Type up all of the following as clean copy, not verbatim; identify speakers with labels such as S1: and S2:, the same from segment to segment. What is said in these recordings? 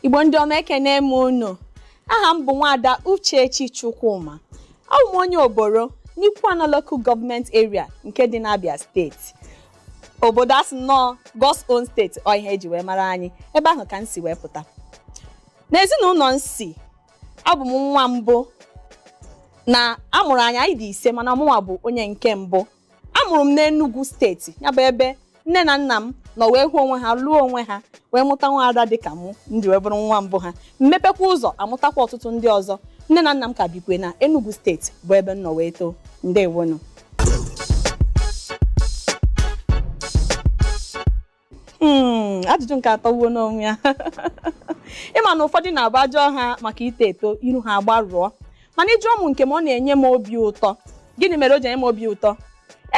S1: Igbo ndị ọma ekene m unu. Aha m bụ Nwada Uchechi Chukwuma. Abụ m onye Oboro n'Ikwana Local Government Area nke dị n'Abia Steeti. Obodo asị nọ God's own state ọ ihe eji wee mara anyị. Ebe ahụ ka m si wee pụta. N'ezinụlọ nsi, abụ m nwa mbụ na amụrụ anyị dị ise mana mụnwa bụ onye nke mbụ. Amụrụ m n'Enugu steeti, ya bụ ebe nne na nna m nọ wee hụ onwe ha, lụọ onwe ha, wee mụta nwa ada dịka mụ, ndị wee bụrụ nwa mbụ ha. Mmepekwa ụzọ amụtakwa ọtụtụ ndị ọzọ. Nne na nna m ka bikwe na Enugu steeti bụ ebe m nọ wee too. Ndewonu. Ajụjụ nke atọ wuo n'onwe ya. Ịma na ụfọdụ na-abụ ajọ ha maka ito eto, iru ha agbarụọ. Mana ịjụọ m nke m, ọ na-enye m obi ụtọ. Gịnị mere o ji enye m obi ụtọ?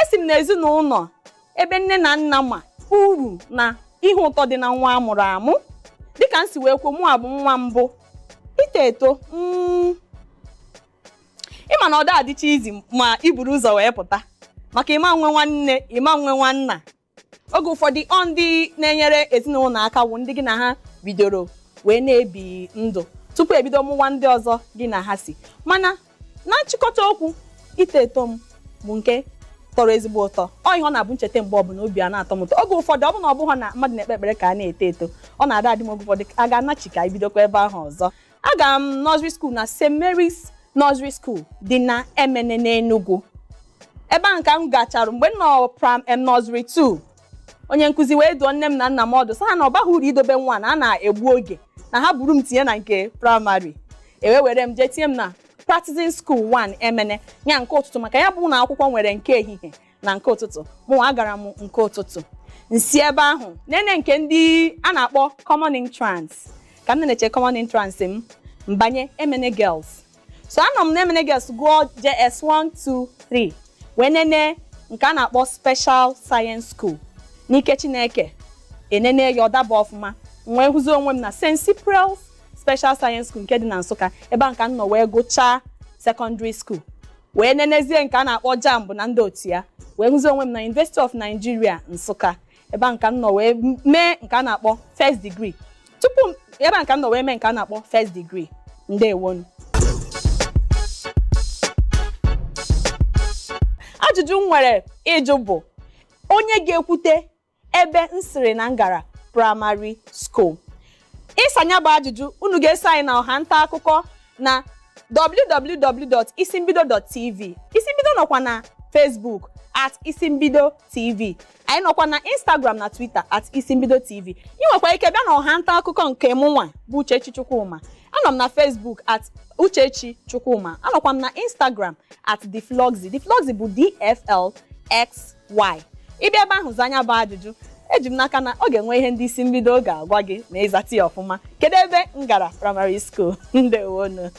S1: Esi m n'ezinụlọ ebe nne na nna ma uru na ihe ụtọ dị na nwa amụrụ amụ. Dịka m si wee kwuo, mụ abụ nwa mbụ. Ito eto, ịma na ọ da-adịcha izi ma iburu ụzọ wee pụta. Maka ịma nwe nwanne, ịma nwe nwanna. Oge ụfọdụ ọ ndị na-enyere ezinụlọ aka wụ ndị gị na ha bidoro wee na-ebi ndụ tupu ebido mụwa ndị ọzọ gị na ha si. Mana na nchịkọta okwu, ito eto m bụ nke tọrọ ezigbo ụtọ. Ọ ihe ọ na-abụ ncheta mgbe ọbụla obi a na-atọ m ụtọ. Oge ụfọdụ ọ bụ na ọ bụghị na mmadụ na-ekpe ekpere ka a na-eto eto, ọ na-ada adị m oge ụfọdụ a ga-anachi ka ibidokwa ebe ahụ ọzọ. Aga m nursery school na St. Mary's Nursery School dị na Emene n'Enugu. Ebe ahụ ka m gachara mgbe m nọ nursery 2. Onye nkụzi wee duo nne m na nna m ọdụ sị ha na ọ baghị uru idobe nwa na a na-egbu oge, na ha buru m tinye na nke praịmarị. Ewe were m jee tinye m na practicing school 1 Emene nya nke ụtụtụ, maka ya bụ na akwụkwọ nwere nke ehihie na nke ụtụtụ. Mụ agara m nke ụtụtụ. Nsi ebe ahụ nene nke ndị a na-akpọ common entrance. Ka m na-eche common entrance m mbanye Emene Girls. So anọ m na Emene Girls gụọ JS1 2 3 wee nene nke a na-akpọ Special Science School n'ike Chineke enene ya ọdaba ọfụma. Wee hụzi onwe m na St. Cyprian's Special Science School nke dị na Nsụka. Ebe a nka m nọ wee gụchaa secondary school. Wee nenezie nke a na-akpọ JAMB na ndị otu ya. Wee hụzi onwe m na University of Nigeria Nsụka. Ebe a nka m nọ wee mee nke a na-akpọ first degree. Tupu ebe a nka m nọ wee mee nke a na-akpọ first degree. Ndewonu. Ajụjụ m nwere ịjụ bụ onye ga-ekwute ebe m siri na ngara primary school. Ịsanya bụ ajụjụ unu ga-eso anyị na ọha nta akụkọ na www.isimbido.tv. Isimbido nọkwa na Facebook @isimbidotv. Anyị nọkwa na Instagram na Twitter @isimbidotv. Ị nwekwa ike bịa na ọha nta akụkọ nke mụ nwa bụ Uchechi Chukwuma. Anọ m na Facebook @Uchechi Chukwuma. Anọkwa m na Instagram @theflogsy. Theflogsy bụ DFLXY. Ịbịa ebe ahụ zanya bụ ajụjụ, eji m n'aka na ọ ga-enwe ihe ndị isi mbido ga-agwa gị ma ịzata ya ọfụma. Kedu ebe m gara primary school? Ndewonu.